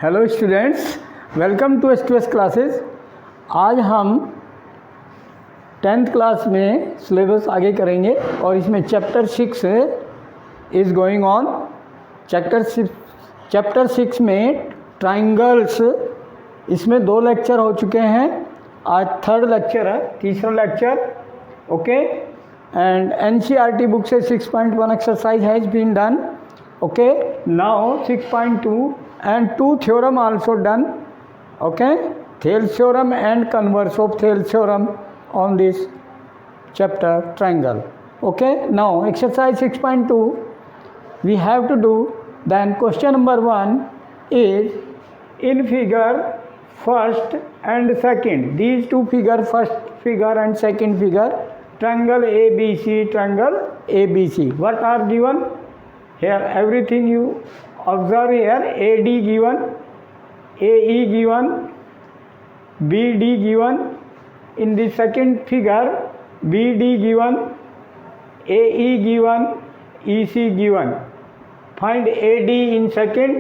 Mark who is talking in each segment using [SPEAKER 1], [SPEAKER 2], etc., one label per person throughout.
[SPEAKER 1] Hello students, welcome to S classes. आज हम 10th class में सिलेबस आगे करेंगे और इसमें chapter 6 is going on. Chapter 6 में ट्राइंगल्स, इसमें 2 लेक्चर हो चुके हैं। आज 3rd लेक्चर है, तीसरा lecture. Okay, and NCERT book से 6.1 exercise has been done. Okay, now 6.2 and 2 theorem also done. Okay, Thales theorem and converse of Thales theorem on this chapter triangle. Okay, now exercise 6.2 we have to do. Then question number 1 is in figure first and second, these two figure, first figure and second figure, triangle ABC, triangle ABC, what are given here? Everything you observe here. AD given, AE given, BD given. In the second figure, BD given, AE given, EC given. Find AD in second,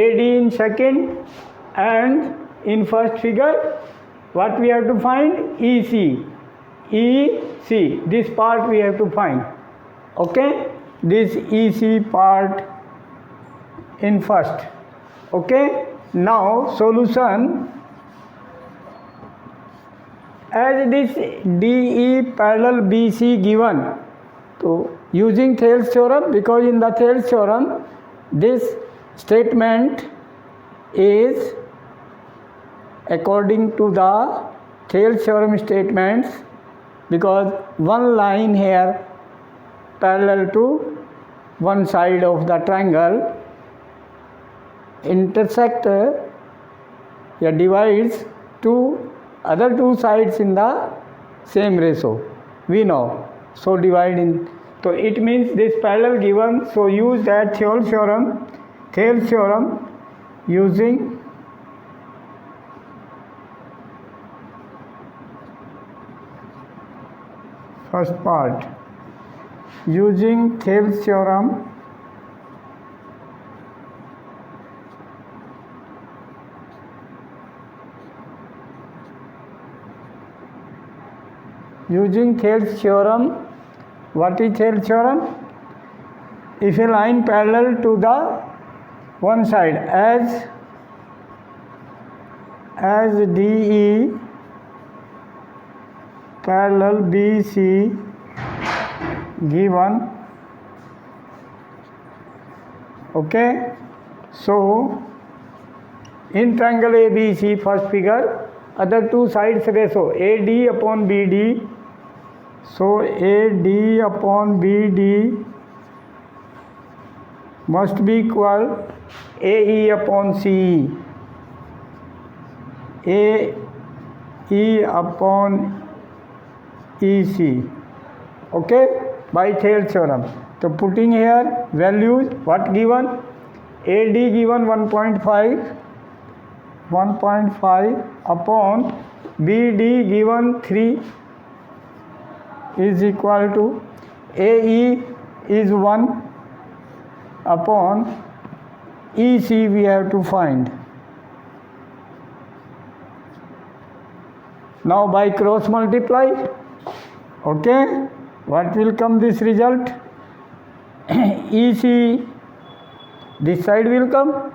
[SPEAKER 1] AD in second, and in first figure what we have to find? EC, EC, this part we have to find. Okay, this EC part in first. Okay, now solution. As this DE parallel BC given, so using Thales theorem, because in the Thales theorem this statement is according to the Thales theorem statements, because one line here parallel to one side of the triangle intersect divides two other two sides in the same ratio, we know. So divide in, so it means this parallel given, so use that Thales theorem using first part, using Thales theorem what is Thales theorem? If a line parallel to the one side as DE parallel BC given, okay, so in triangle ABC first figure, other two sides ratio AD upon BD, so AD upon BD must be equal AE upon CE, AE upon EC, okay, by Thales theorem. So putting here values, what given? AD given 1.5 upon BD given 3 is equal to AE is 1 upon EC we have to find. Now by cross multiply, okay, what will come this result? EC this side will come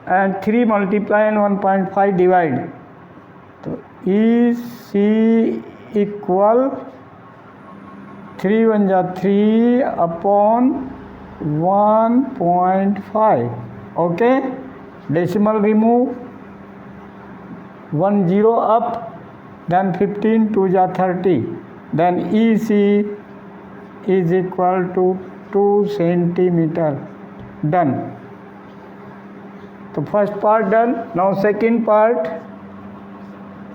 [SPEAKER 1] and 3 multiply and 1.5 divide. So EC equal 3 1 ja 3 upon 1.5. Okay, decimal remove, 1 0 up, then 15 2 ja 30, then EC is equal to 2 centimeter. Done. The first part done. Now second part.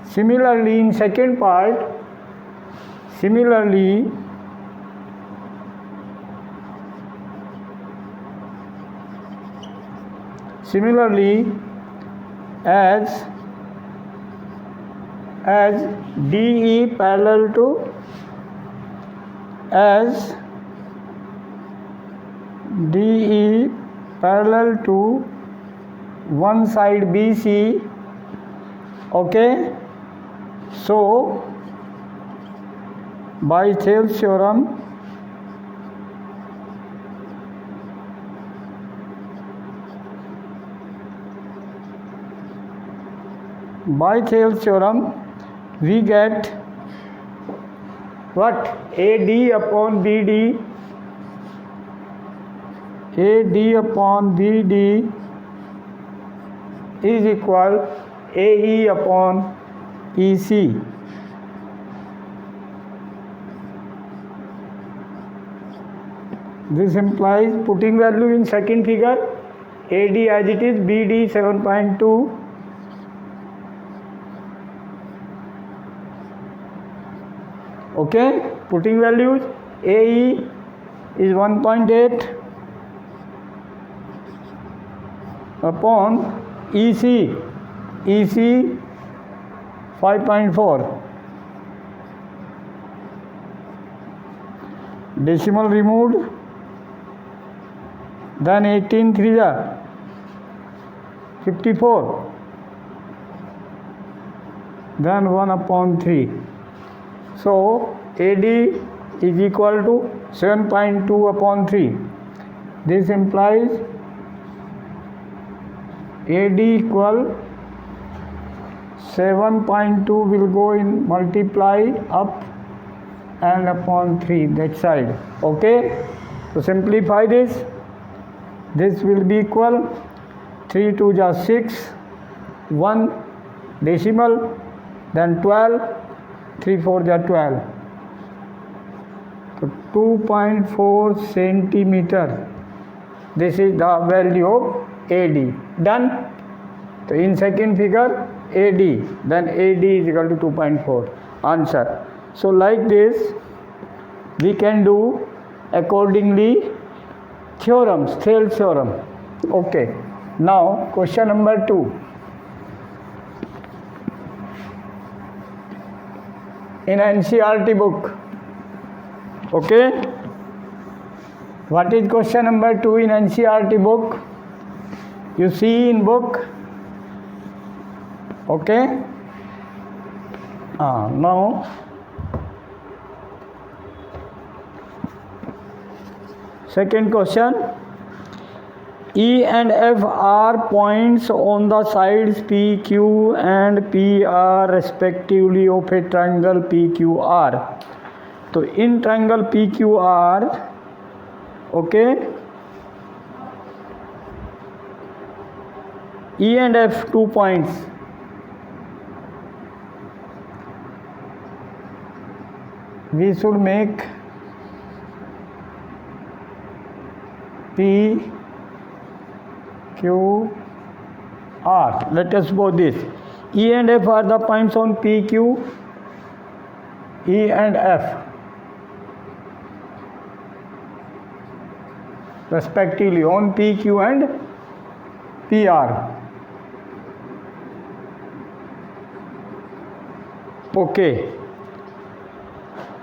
[SPEAKER 1] Similarly in second part, similarly as DE parallel to one side BC. Okay, so by Thales theorem, we get what? AD upon BD, AD upon BD is equal AE upon EC. This implies, putting value in second figure, AD as it is, BD 7.2, okay, putting values, AE is 1.8 upon EC 5.4. Decimal removed, then 18 3 54, then 1 upon 3. So AD is equal to 7.2 upon 3. This implies AD equal 7.2 will go in multiply up and upon 3 that side. Okay, so simplify this. This will be equal 3 2 ja 6, 1 decimal, then 12, 3 4 ja 12. So 2.4 centimeter. This is the value of AD. Done. So in second figure, AD, then AD is equal to 2.4. Answer. So like this, we can do accordingly theorems, Thales theorem. Okay. Now question number 2. In NCERT book. Okay. What is question number 2 in NCERT book? You see in book. Okay. Now second question. E and F are points on the sides PQ and PR respectively of a triangle PQR. So in triangle PQR, okay, E and F 2 points. We should make P Q R. Let us suppose this. E and F are the points on PQ, E and F respectively on PQ and PR. Okay.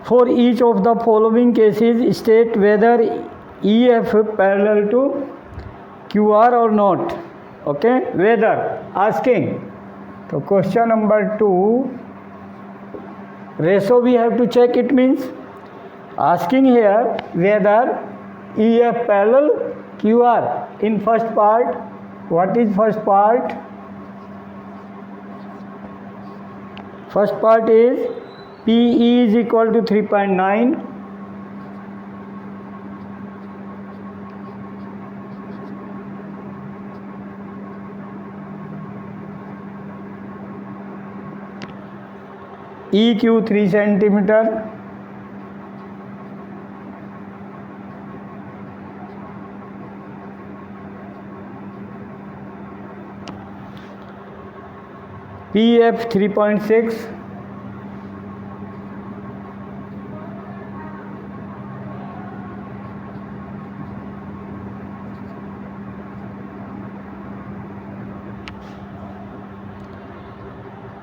[SPEAKER 1] For each of the following cases, state whether EF parallel to QR or not. Okay, whether, asking. So question number 2, ratio we have to check, it means asking here whether EF parallel QR. In first part, what is first part? First part is PE is equal to 3.9. EQ 3 centimeter. PF 3.6.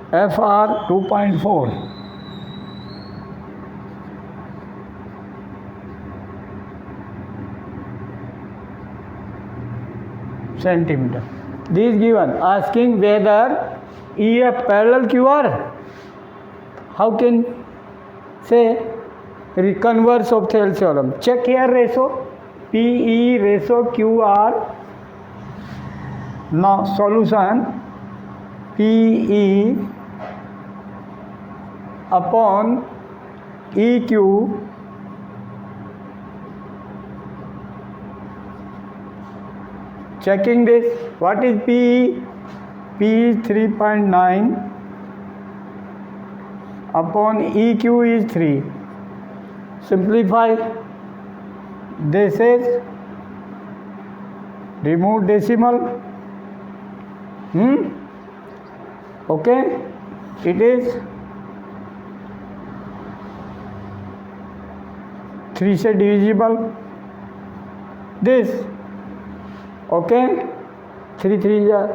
[SPEAKER 1] FR 2.4. centimeter. this given asking whether EF parallel QR. How can say converse of Thales theorem? Check here ratio PE ratio QR. Now solution PE upon EQ checking this. What is PE? PE is 3.9 upon EQ is 3. Simplify. This is remove decimal. Okay, it is 3 से divisible. This okay, 3 3 जा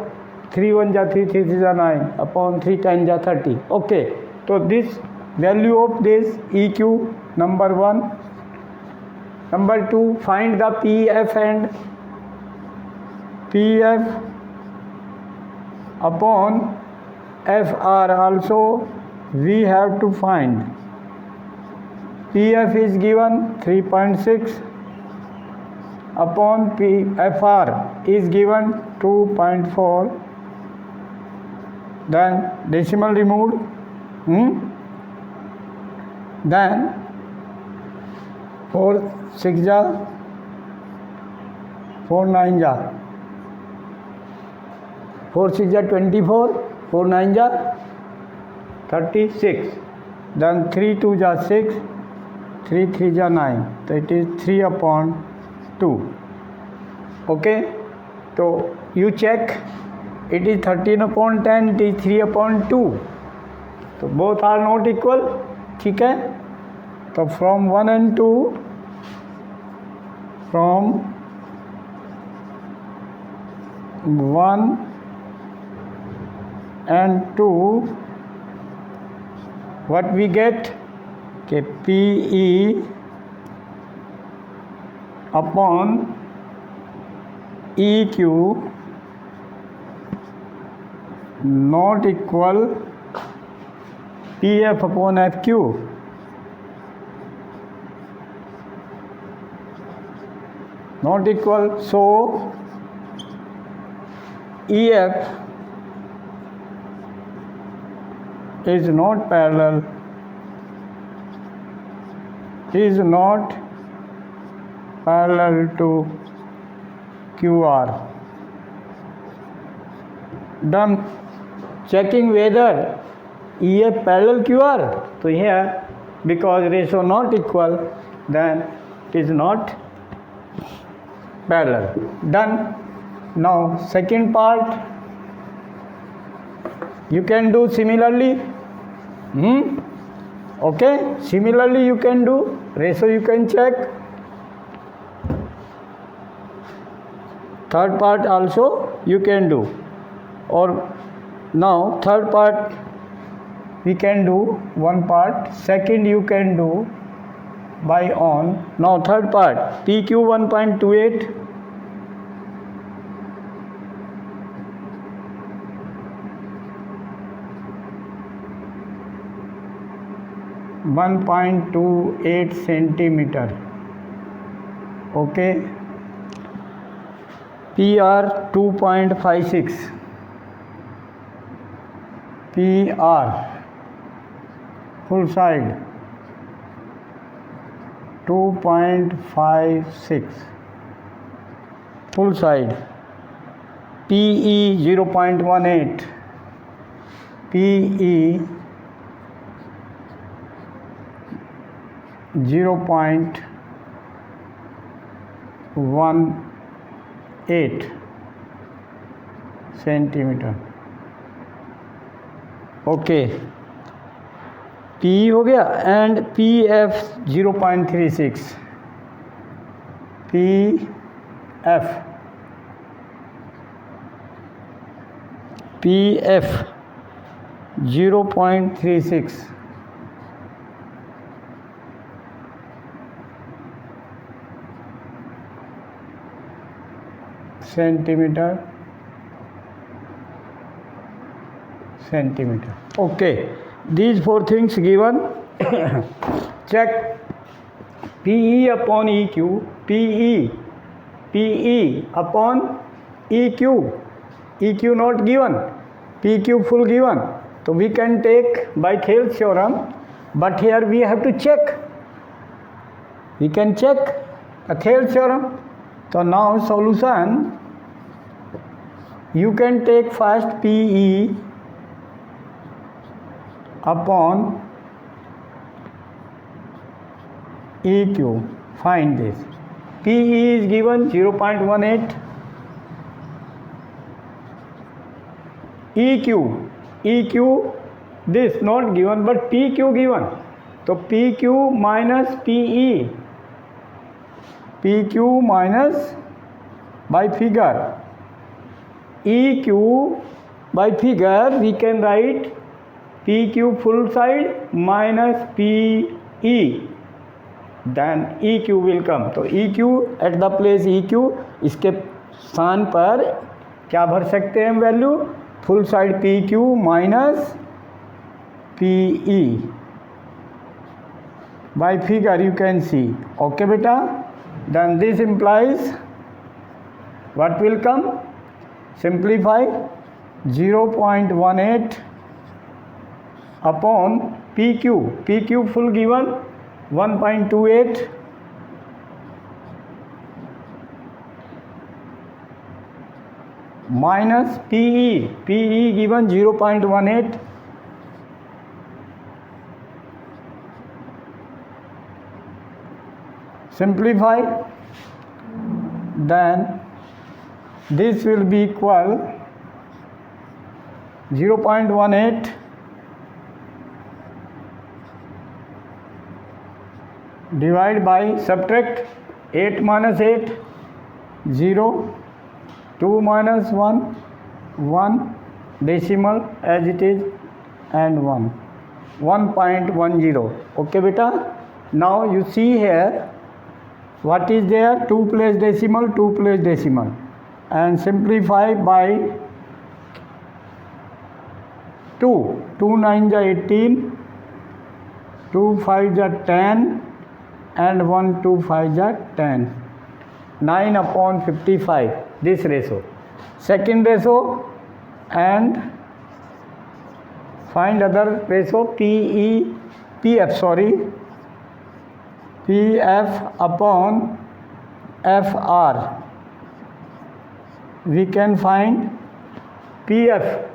[SPEAKER 1] 3 1 जा 3 3 जा 9 upon 3 10 जा 30. Okay, so this value of this EQ number 1. Number 2, find the PF and PF upon FR also we have to find. PF is given 3.6 upon FR is given 2.4. Then decimal removed. Then 4 6 जा 4 9 जा 4 6 जा 24, 4 9 जा 36. Then 3 2 जा 6, 3 3 जा 9. So it is 3 upon 2. Okay, so you check, it is 13 upon 10, it is 3 upon 2. So both are not equal. ठीक है, तो from 1 and 2, from 1 and 2, what we get? कि PE upon EQ not equal PF upon FQ. Not equal, so EF is not parallel, to QR. Done. Checking whether EF parallel QR. So here, because ratio not equal, then it is not parallel. Done. Now second part you can do similarly. Okay, similarly you can do ratio, you can check. Third part also you can do. Or now third part we can do one part, second you can do by on. Now third part PQ 1.28, 1.28 centimeter. Okay, PR 2.56, PR full side 2.56 full side. PE 0.18, PE 0.18 centimeter. Okay, PE हो गया and PF 0.36, PF 0.36 centimeter. centimeter. Okay, these 4 things given. Check PE upon EQ, PE upon EQ, EQ not given, PQ full given. So we can take by Thales theorem, but here we have to check. We can check a Thales theorem. So now solution, you can take first PE upon EQ. Find this. PE is given 0.18. EQ this not given but PQ given. So PQ minus PE. PQ minus by figure. EQ by figure we can write PQ full side minus PE. Then EQ will come. तो EQ at the place EQ, इसके स्थान पर क्या भर सकते हैं हम value? Full side PQ minus PE. By figure you can see. Okay बेटा? Then this implies what will come? Simplify 0.18 upon PQ. PQ full given 1.28 minus PE. PE given 0.18 simplify, then this will be equal 0.18 divide by subtract 8 minus 8 0, 2 minus 1 1 decimal as it is and 1 1.10. Okay beta, now you see here what is there? 2 place decimal, 2 place decimal, and simplify by 2. 2 9 are 18, 2 5 are 10, and 1 2 5 are 10. 9 upon 55. This ratio. Second ratio, and find other ratio PF upon FR. We can find PF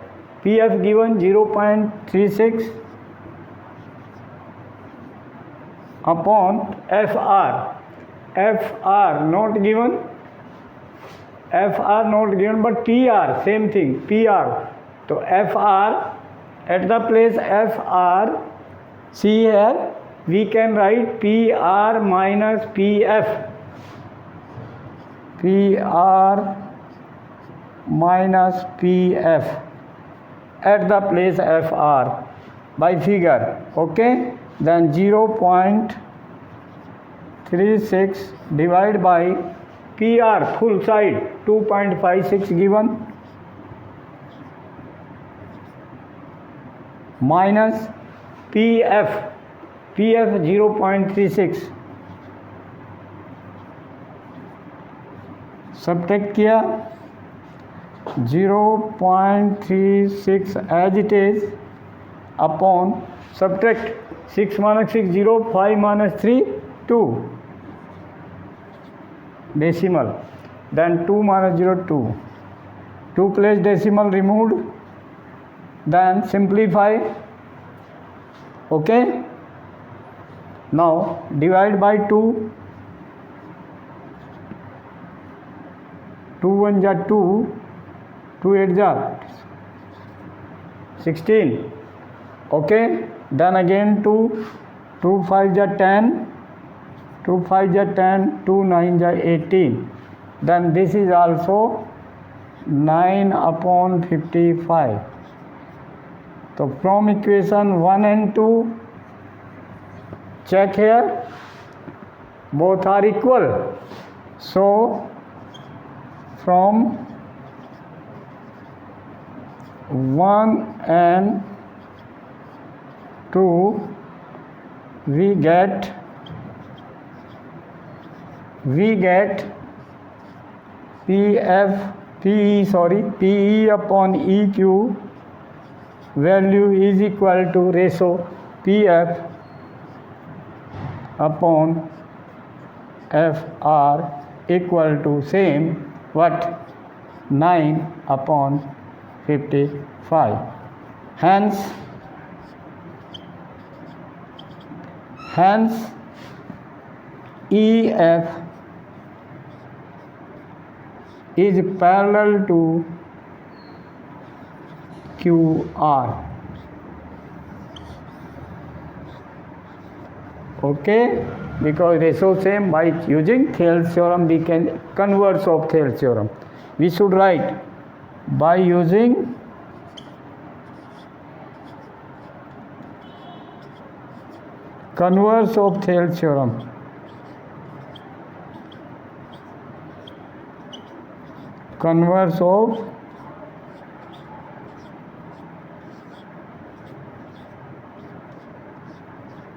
[SPEAKER 1] given 0.36 upon FR not given, but PR same thing, PR. So FR at the place FR, see here we can write PR minus PF. PR minus PF at the place FR by figure. Okay, then 0.36 divided by PR full side 2.56 given minus PF 0.36 subtract किया 0.36 as it is upon subtract 6 minus 6 0, 5 minus 3 2 decimal, then 2 minus 0 2, 2 place decimal removed, then simplify. Okay, now divide by 2, 2 1 are 2, 2 8 are 16. Okay, then again 2, 2 5 are 10, 2 5 are 10, 2 9 are 18. Then this is also 9 upon 55. So from equation 1 and 2, check here, both are equal. So from 1 and 2, we get PE upon EQ value is equal to ratio PF upon FR equal to same what 9 upon 55. Hence EF is parallel to QR. Okay, because ratio same, by using Thales theorem we can converse of Thales theorem. We should write by using converse of Thales theorem. Converse of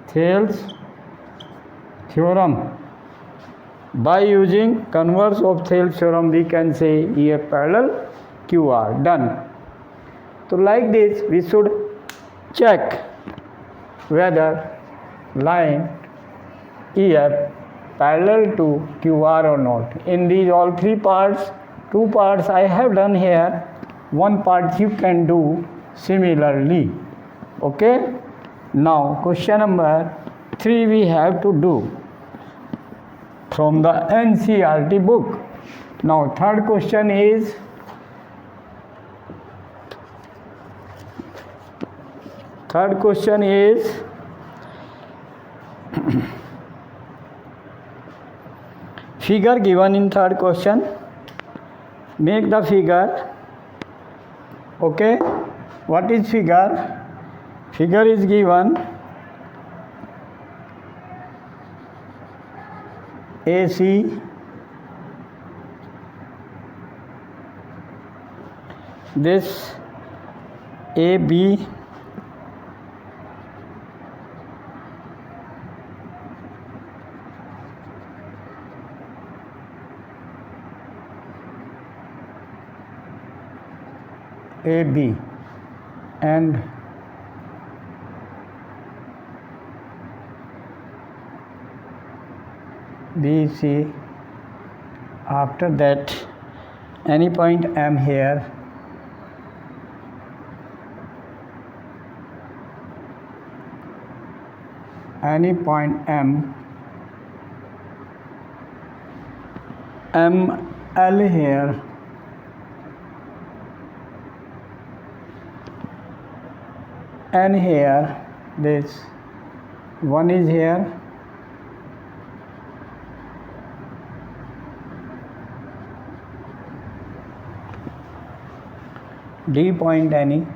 [SPEAKER 1] Thales theorem. By using converse of Thales theorem we can say EF parallel QR. Done. So like this we should check whether line EF parallel to QR or not. In these all three parts, two parts I have done here, one part you can do similarly. Okay. Now question number 3 we have to do from the NCERT book. Now third question is figure given in third question. Make the figure. Okay, what is figure? Figure is given AC this AB AB and BC. After that any point M here, any point ML here, and here this one is here, D point any,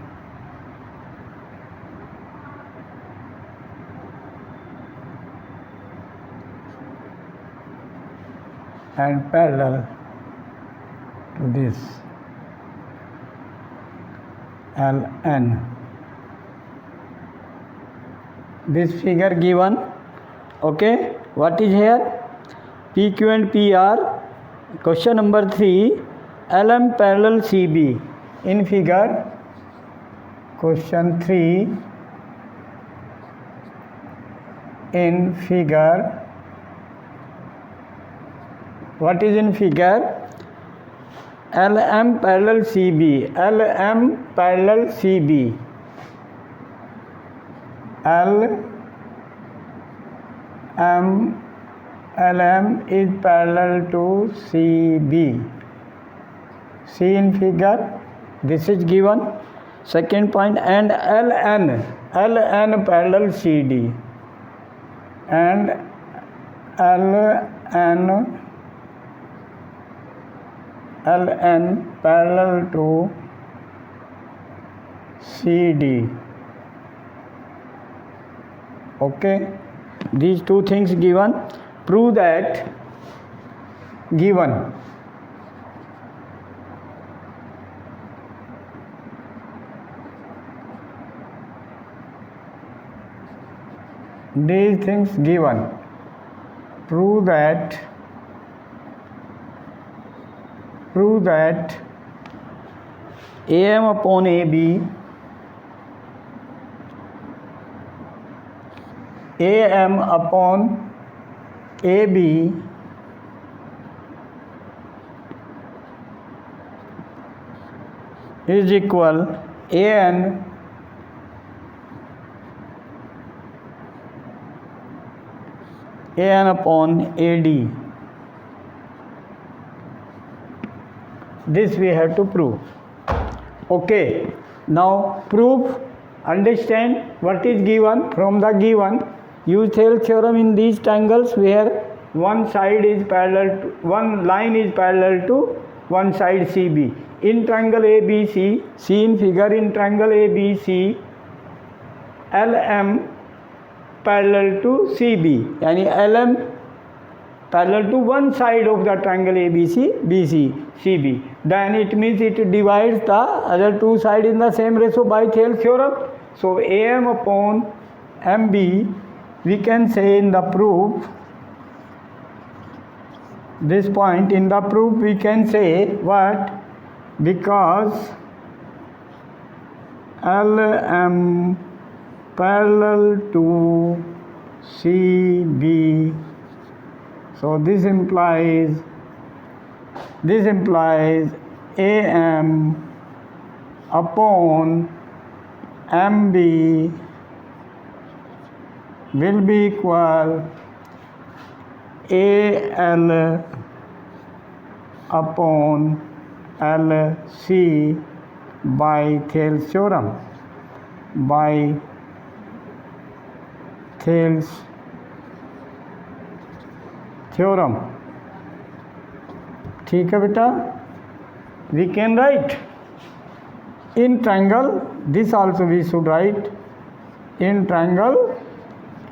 [SPEAKER 1] and parallel to this LN. This figure given. Okay, what is here? PQ and PR. Question number 3, LM parallel CB. In figure, question 3, in figure, what is in figure? LM parallel CB, LM parallel CB, LM is parallel to CB. See in figure, this is given. Second point, and LN parallel CD, and LN parallel to CD. Okay, these two things given. Prove that given these things given, prove that AM upon AB AM upon AB is equal AN upon AD. This we have to prove. Okay, now prove, understand what is given. From the given, use Thales theorem in these triangles where one side is parallel to, one line is parallel to one side CB. In triangle ABC, see in figure, in triangle ABC, LM parallel to CB, यानी LM parallel to one side of the triangle ABC, BC, CB. Then it means it divides the other two sides in the same ratio by Thales theorem. So AM upon MB, we can say in the proof, this point in the proof we can say what? Because LM parallel to CB, so this implies AM upon MB will be equal AL upon LC by Thales theorem, by Thales theorem. ठीक है बेटा, we can write in triangle, this also we should write in triangle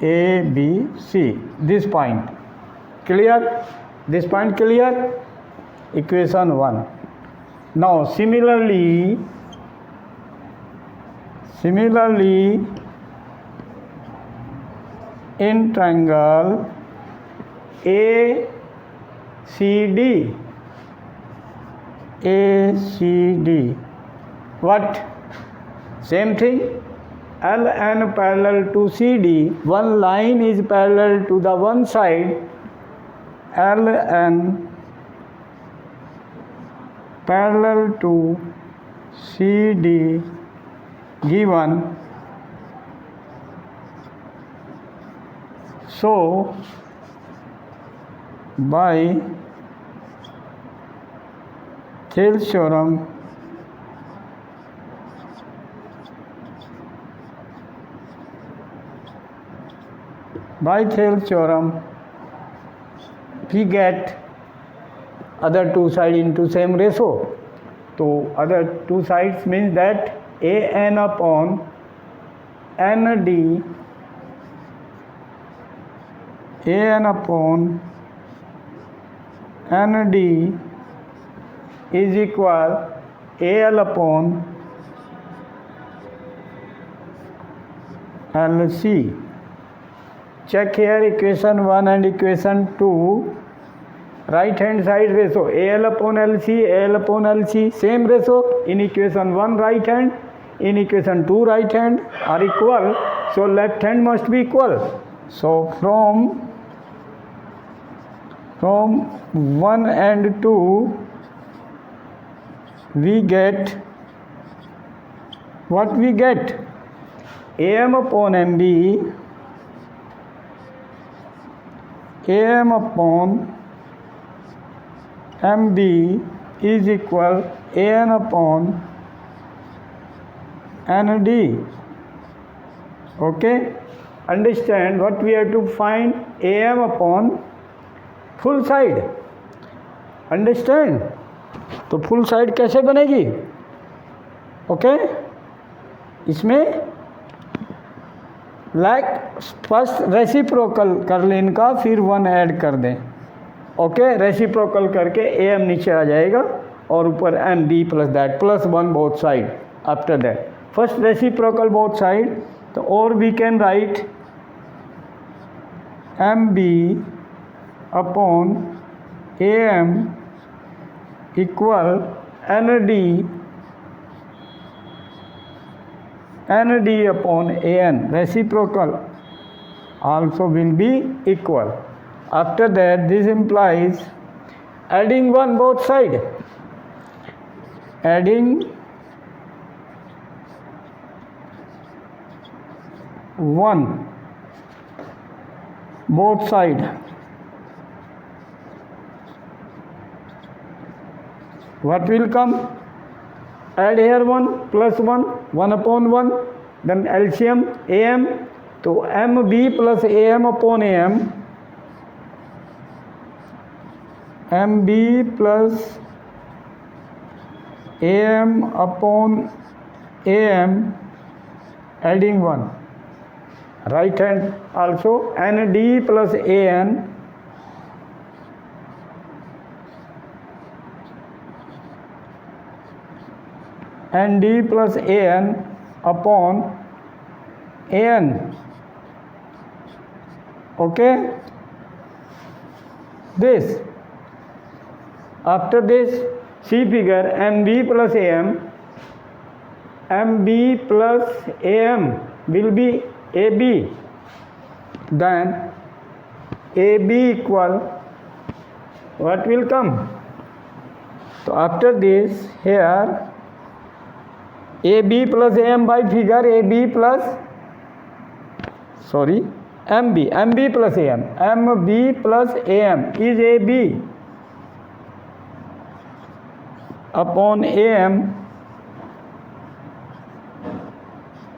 [SPEAKER 1] ABC, this point. Clear? This point clear? Equation 1. Now similarly in triangle ACD, what? Same thing. LN parallel to CD, one line is parallel to the one side, LN parallel to CD given. So by Thales theorem, we get other two sides into same ratio. So other two sides means that AN upon ND, AN upon ND is equal AL upon LC. Check here equation 1 and equation 2. Right hand side ratio AL upon LC, AL upon LC, same ratio. In equation 1 right hand, in equation 2 right hand are equal. So left hand must be equal. So from 1 and 2 we get what we get? AM upon MB, AM upon MB is equal AN upon ND. Okay? Understand what we have to find? AM upon full side. Understand? तो full side कैसे बनेगी? Okay, इसमें like first reciprocal कर लें इनका, फिर 1 add कर दें. ओके, रेसिप्रोकल करके AM नीचे आ जाएगा और ऊपर MB plus that plus 1 both side. After that first reciprocal both side, तो और we can write MB upon AM equal ND upon AN. Reciprocal also will be equal. After that, this implies adding 1 both side. Adding 1 both side. What will come? Add here 1 plus 1, 1 upon 1, then LCM AM, तो MB plus AM upon AM, MB plus AM upon AM, adding 1. Right hand also ND plus AN, ND plus AN upon AN. Okay? This. After this, see figure, MB plus AM, MB plus AM will be AB. Then AB equal, what will come? So after this, here AB plus AM by figure, AB plus, sorry, MB plus AM, MB plus AM is AB upon AM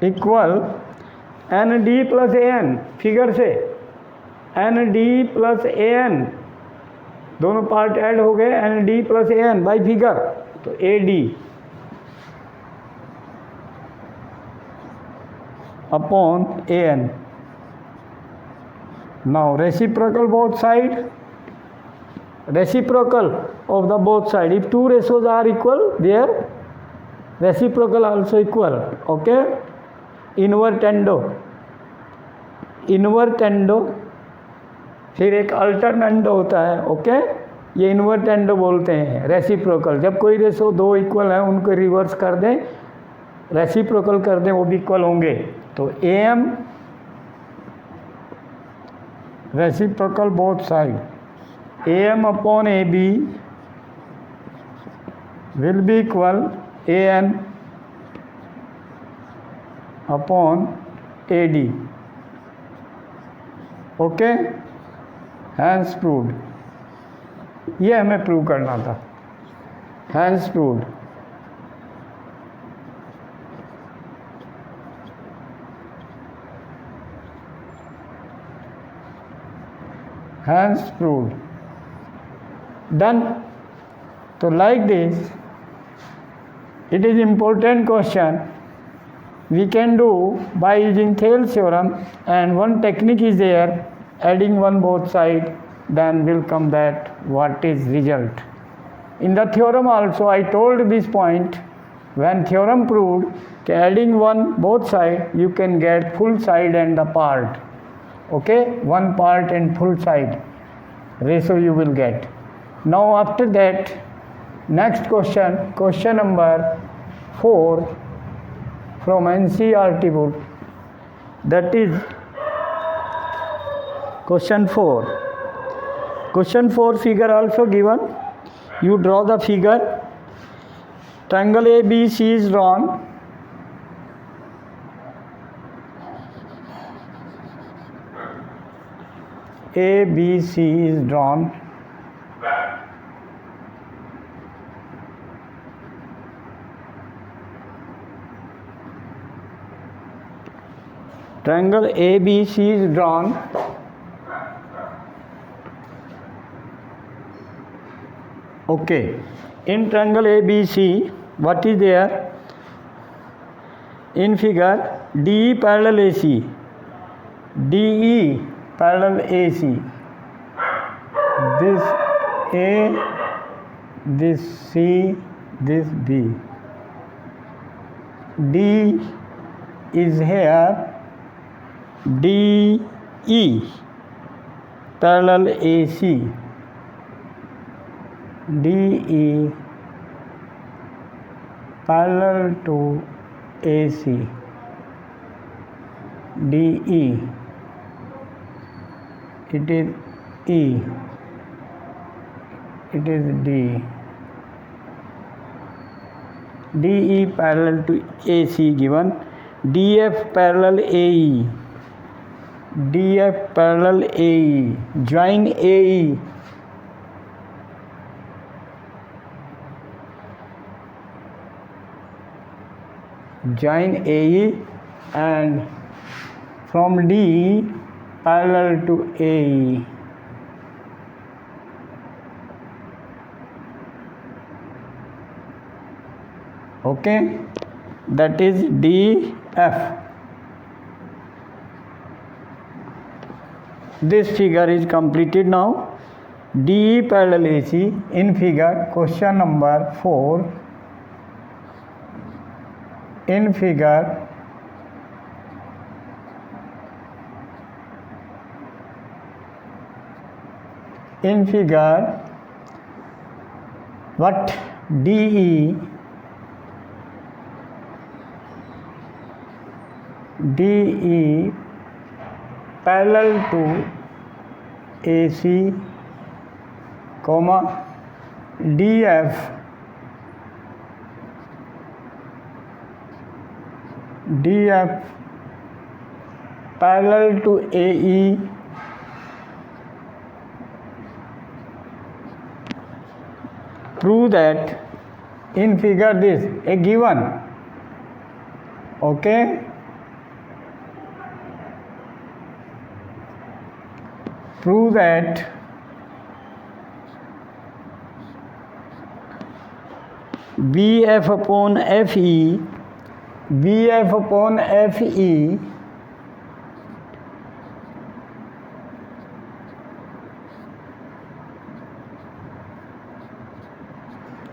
[SPEAKER 1] equal ND plus AN. Figure से ND plus AN दोनों part add हो गए, ND plus AN by figure, तो AD upon AN. Now reciprocal both side, reciprocal of the both side. If two ratios are equal, their reciprocal also equal. Okay? Invertendo, invertendo, फिर एक alternendo होता है. Okay, ये invertendo बोलते हैं. Reciprocal, जब कोई रेशो दो इक्वल है उनको रिवर्स कर दें, रेसिप्रोकल कर दें, वो भी इक्वल होंगे. तो AM reciprocal both side, AM upon AB will be equal AN upon AD. Okay, hence proved. ये हमें प्रूव करना था. Hence proved. Hence proved. Done. तो like this, it is important question we can do by using Thales theorem, and one technique is there, adding 1 both side, then will come that what is result. In the theorem also I told this point, when theorem proved that adding 1 both side you can get full side and the part. Okay, 1 part and full side ratio you will get. Now after that, next question, question number 4 from NCERT book, that is question 4. Question 4 figure also given. You draw the figure. Triangle ABC is drawn. ABC is drawn. Triangle ABC is drawn. Okay, in triangle ABC, what is there? In figure, DE parallel AC, DE parallel AC, this A, this C, this B. D is here, DE parallel AC, DE parallel to AC, DE, it is E, it is D, DE parallel to AC given, DF parallel AE, DF parallel AE, join AE, join AE, and from D parallel to AE. Okay, that is DF. This figure is completed now. DE parallel AC in figure question number 4. In figure what DE parallel to AC, comma DF parallel to AE, prove that in figure this a given, okay, prove that BF upon FE, BF upon FE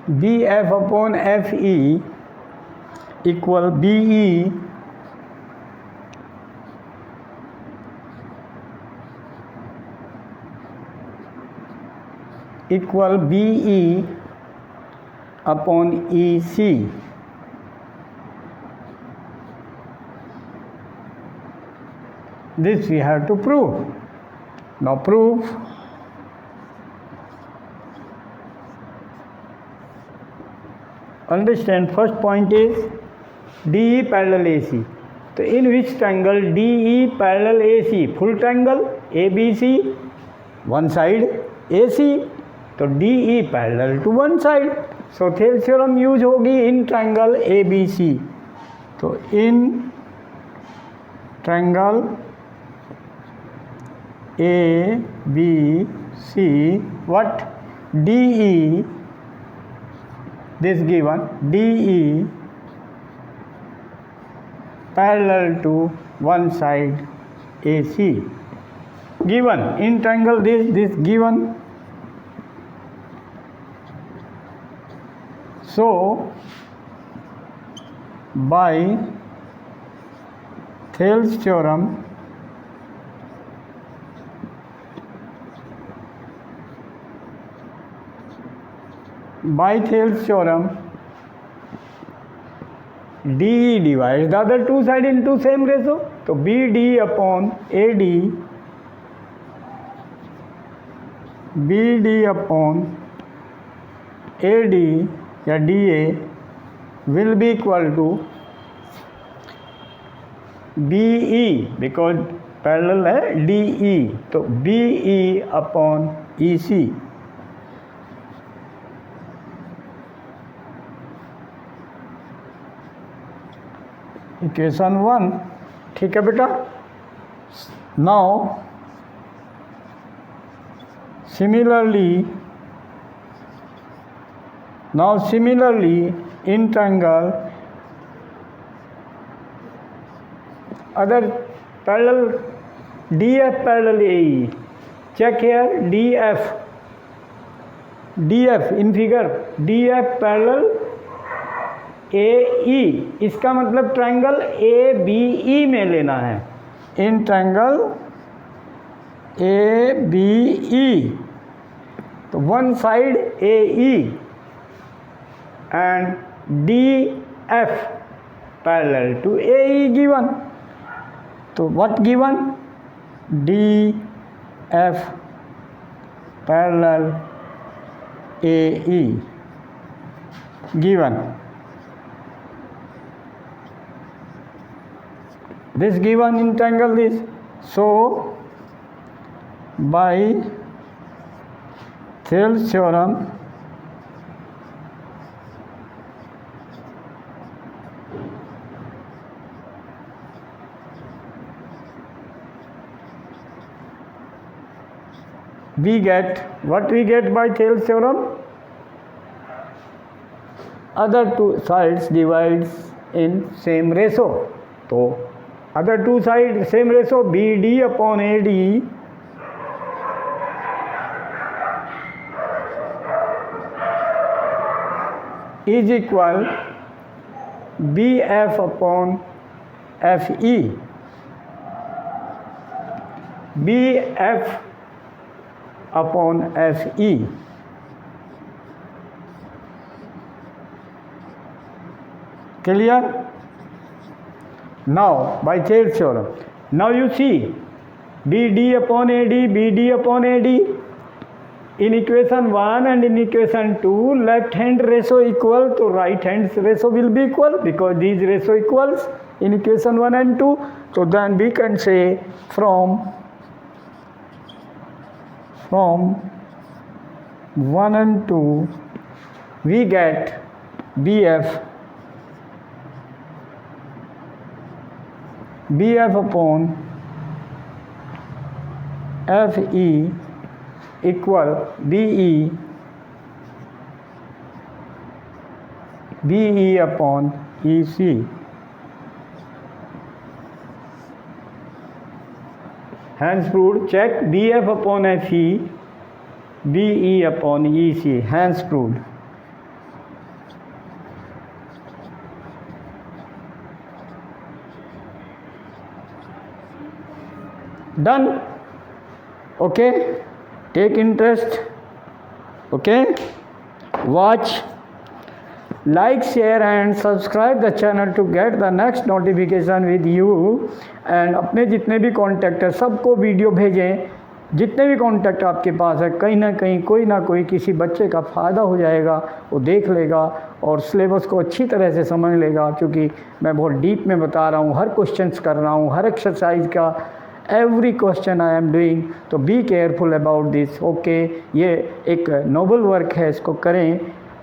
[SPEAKER 1] BF upon FE equal BE equal BE upon EC. This we have to prove. Now prove. Understand, first point is DE parallel AC. So in which triangle DE parallel AC? Full triangle ABC, one side AC, तो DE parallel to one side. So Thales theorem use होगी in triangle ABC. तो in triangle ABC, what DE, this given DE parallel to one side AC, given in triangle this given. So by Thales theorem DE divides the other two sides into same ratio. So BD upon AD, BD upon AD या DA will be equal to BE, because parallel है DE, तो BE upon EC. Equation 1, ठीक है बेटा. Now similarly in triangle other parallel DF parallel AE, check here DF in figure DF parallel AE, इसका मतलब triangle ABE में लेना है. In triangle ABE. तो one side AE and DF parallel to AE given. तो what given? DF parallel AE given. This given in triangle is. So by Thales theorem, we get what we get by Thales theorem? Other two sides divides in same ratio. तो other two sides same ratio, BD upon AD is equal BF upon FE. BF upon FE. Clear? Now by Thales theorem. Now you see BD upon AD, BD upon AD. In equation 1 and in equation 2, left hand ratio equal to right hand ratio will be equal because these ratio equals in equation 1 and 2. So then we can say from 1 and 2 we get BF upon FE equal BE upon EC. Hence proved. Check BF upon FE, BE upon EC. Hence proved. Done. Okay. Take interest. Okay. Watch. Like, share and subscribe the channel to get the next notification with you. And अपने जितने भी contact है सबको video भेजें. जितने भी contact आपके पास है कहीं ना कहीं कोई ना कोई किसी बच्चे का फ़ायदा हो जाएगा, वो देख लेगा और सिलेबस को अच्छी तरह से समझ लेगा. क्योंकि मैं बहुत डीप में बता रहा हूँ, हर क्वेश्चंस कर रहा हूँ, हर एक्सरसाइज का every question I am doing. तो be careful about this. Okay. ये एक नोबल वर्क है, इसको करें,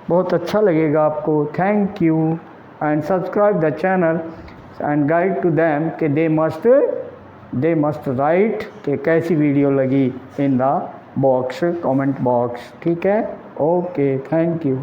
[SPEAKER 1] बहुत अच्छा लगेगा आपको. Thank you and subscribe the channel and guide to them कि दे मस्ट राइट कि कैसी वीडियो लगी in the box, comment box. ठीक है. ओके. Thank you.